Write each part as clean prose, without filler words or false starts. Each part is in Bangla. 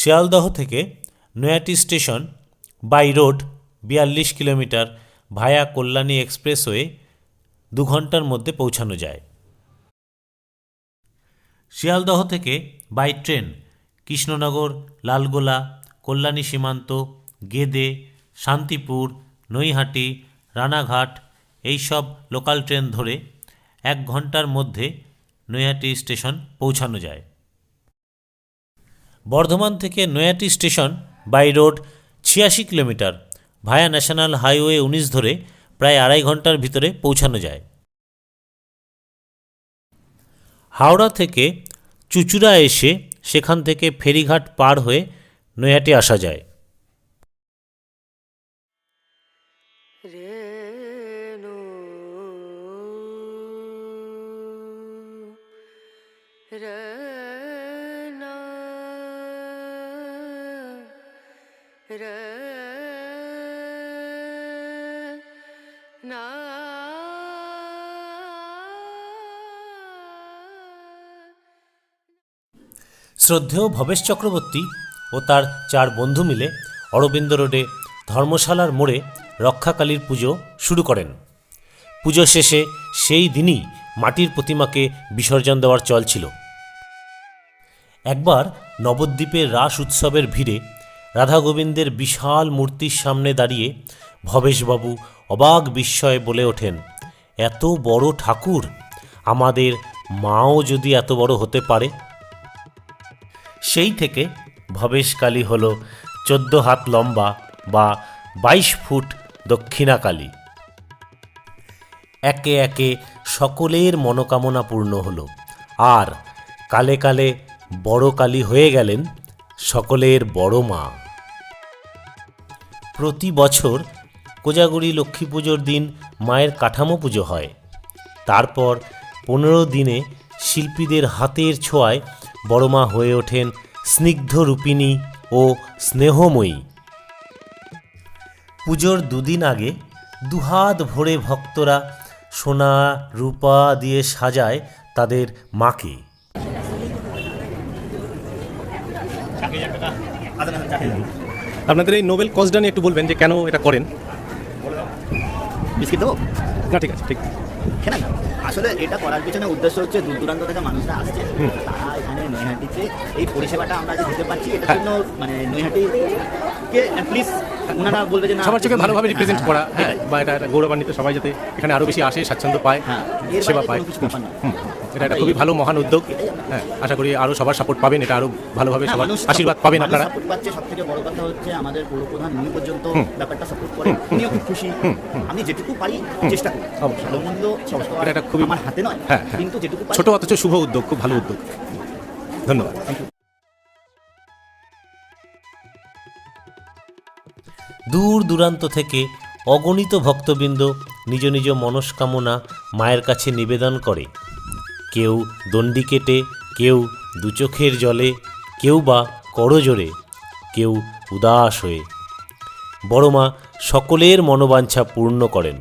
শিয়ালদহ থেকে Naihati station by road 42 kilometre via Kalyani expressway 2 ঘন্টার মধ্যে পৌঁছানো যায়। শিয়ালদহ থেকে বাই ট্রেন কৃষ্ণনগর, লালগোলা, কল্যাণী সীমান্ত, গেদে, শান্তিপুর, নৈহাটি, রানাঘাট এইসব লোকাল ট্রেন ধরে 1 ঘন্টার মধ্যে নৈহাটি স্টেশন পৌঁছানো যায়। বর্ধমান থেকে Naihati station by road 86 kilometre via national highway 19 ধরে প্রায় 2.5 ঘন্টার ভিতরে পৌঁছানো যায়। হাওড়া থেকে চুঁচুড়া এসে সেখান থেকে ফেরিঘাট পার হয়ে নৈহাটি আসা যায়। শ্রদ্ধেয় ভবেশ চক্রবর্তী ও তার 4 বন্ধু মিলে অরবিন্দ রোডে ধর্মশালার মোড়ে রক্ষাকালীর পুজো শুরু করেন। পুজো শেষে সেই দিনই মাটির প্রতিমাকে বিসর্জন দেওয়ার চল ছিল। একবার নবদ্বীপের রাস উৎসবের ভিড়ে রাধা গোবিন্দের বিশাল মূর্তির সামনে দাঁড়িয়ে ভবেশবাবু অবাক বিস্ময়ে বলে ওঠেন, এত বড় ঠাকুর, আমাদের মাও যদি এত বড় হতে পারে। সেই থেকে ভবেশকালী হল 14 হাত লম্বা বা 22 ফুট দক্ষিণাকালী। একে একে সকলের মনোকামনা পূর্ণ হল, আর কালে কালে বড় কালী হয়ে গেলেন সকলের বড় মা। প্রতি বছর কোজাগরী লক্ষ্মী পুজোর দিন মায়ের কাঠামো পুজো হয়। তারপর 15 দিনে শিল্পীদের হাতের ছোঁয়ায় বড় মা হয়ে ওঠেন স্নিগ্ধ রূপিণী ও স্নেহময়ী। পুজোর 2 দিন আগে দুহাত ভরে ভক্তরা সোনা রূপা দিয়ে সাজায় তাদের মাকে। আপনাদের এই নোবেল কজটা নিয়ে একটু বলবেন যে কেন এটা করেন? বিস্কিট দেবো না, ঠিক আছে, ঠিক কেন আসলে এটা করার পিছনে উদ্দেশ্য হচ্ছে দূর দূরান্ত থেকে মানুষরা আসছে, তারা এখানে নৈহাটিতে এই পরিষেবাটা আমরা যে দিতে পারছি এটার জন্য মানে নৈহাটিকে প্লিজ ওনারা বলবে যে না সবার চোখে ভালোভাবে রিপ্রেজেন্ট করা, বা এটা গৌরবান্বিত সবাই যাতে এখানে আরও বেশি আসে, স্বাচ্ছন্দ্য পায়, সেবা পায়। এটা একটা খুবই ভালো মহান উদ্যোগ। হ্যাঁ, আশা করি আরও সবার সাপোর্ট পাবেন, এটা আরও ভালোভাবে সবার আশীর্বাদ পাবেন আপনারা। সাপোর্ট পাচ্ছে, সবথেকে বড় কথা হচ্ছে আমাদের পৌরপ্রধান উনি পর্যন্ত ব্যাপারটা সাপোর্ট করেন, উনিও খুব খুশি। আমি যেটুকু পারি চেষ্টা করি, ভালো মন্দ এটা একটা খুবই আমার হাতে নয়, কিন্তু যেটুকু ছোট অথচ শুভ উদ্যোগ, খুব ভালো উদ্যোগ। ধন্যবাদ। দূর দূরান্ত থেকে অগণিত ভক্তবৃন্দ নিজ নিজ মনস্কামনা মায়ের কাছে নিবেদন করে। কেউ দণ্ডি কেটে, কেউ 2 চোখের জলে, কেউ বা করজোড়ে, কেউ উদাস হয়ে। বড় মা সকলের মনোবাঞ্ছা পূর্ণ করেন।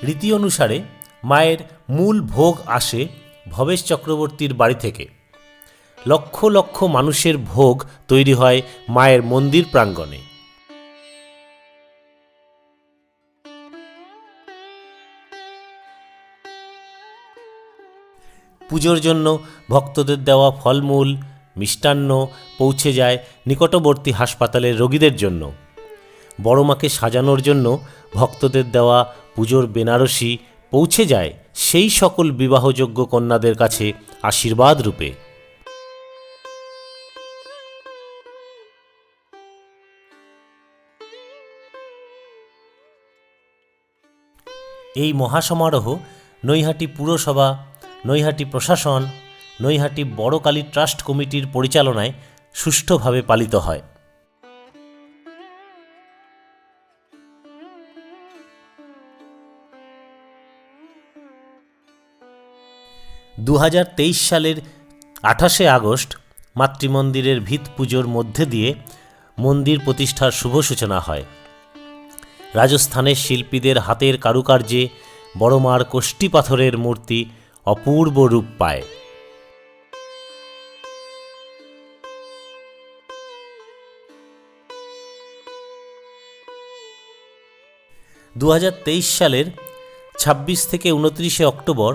রীতি অনুসারে মায়ের মূল ভোগ আসে ভবেশ চক্রবর্তীর বাড়ি থেকে। লক্ষ লক্ষ মানুষের ভোগ তৈরি হয় মায়ের মন্দির প্রাঙ্গণে। পুজোর জন্য ভক্তদের দেওয়া ফলমূল, মিষ্টান্ন পৌঁছে যায় নিকটবর্তী হাসপাতালের রোগীদের জন্য। বড় মাকে সাজানোর জন্য ভক্তদের দেওয়া পুজোর বেনারসি পৌঁছে যায় সেই সকল বিবাহযোগ্য কন্যাদের কাছে আশীর্বাদ রূপে। এই মহাসমারোহ নৈহাটি পুরসভা, নৈহাটি প্রশাসন, নৈহাটি বড় কালী ট্রাস্ট কমিটির পরিচালনায় সুষ্ঠুভাবে পালিত হয়। 2023 সালের 28শে আগস্ট মাতৃমন্দিরের ভিত পুজোর মধ্যে দিয়ে মন্দির প্রতিষ্ঠার শুভ সূচনা হয়। রাজস্থানের শিল্পীদের হাতের কারুকার্যে বড় মার কোষ্ঠী পাথরের মূর্তি অপূর্ব রূপ পায়। দু সালের ২৬ থেকে ২৯ অক্টোবর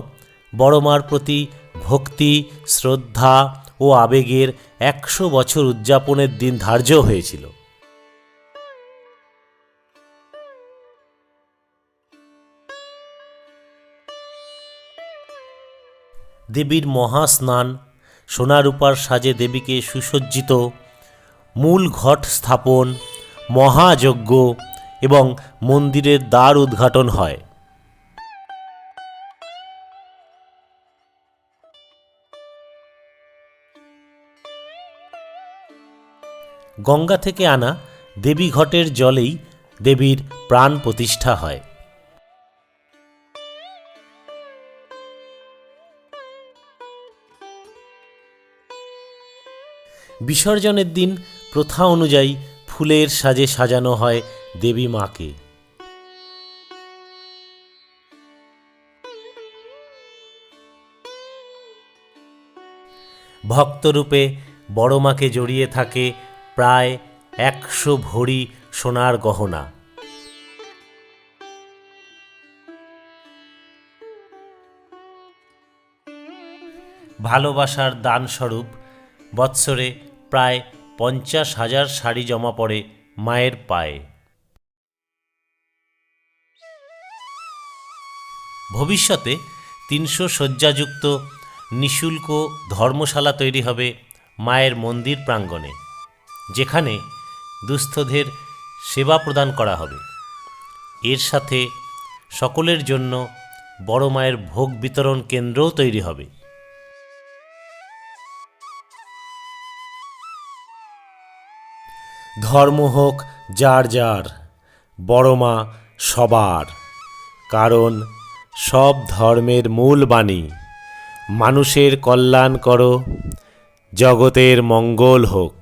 বড় মার প্রতি ভক্তি, শ্রদ্ধা ও আবেগের ১০০ বছর উদযাপনের দিন ধার্য হয়েছিল। দেবীর মহাস্নান, সোনা রূপার সাজে দেবীকে সুসজ্জিত, মূল ঘট স্থাপন, মহাযজ্ঞ এবং মন্দিরের দ্বার উদ্ঘাটন হয়। গঙ্গা থেকে আনা দেবী ঘটের জলেই দেবীর প্রাণ প্রতিষ্ঠা হয়। বিসর্জনের দিন প্রথা অনুযায়ী ফুলের সাজে সাজানো হয় দেবী মাকে। ভক্তরূপে বড় মাকে জড়িয়ে থাকে প্রায় ১০০ ভরি সোনার গহনা। ভালোবাসার দানস্বরূপ বৎসরে প্রায় ৫০,০০০ শাড়ি জমা পড়ে মায়ের পায়ে। ভবিষ্যতে ৩০০ শয্যাযুক্ত নিঃশুল্ক ধর্মশালা তৈরি হবে মায়ের মন্দির প্রাঙ্গণে, যেখানে দুস্থদের সেবা প্রদান করা হবে। এর সাথে সকলের জন্য বড় মায়ের ভোগ বিতরণ কেন্দ্রও তৈরি হবে। ধর্ম হোক যার যার, বড় মা সবার, কারণ সব ধর্মের মূল বাণী মানুষের কল্যাণ করো, জগতের মঙ্গল হোক।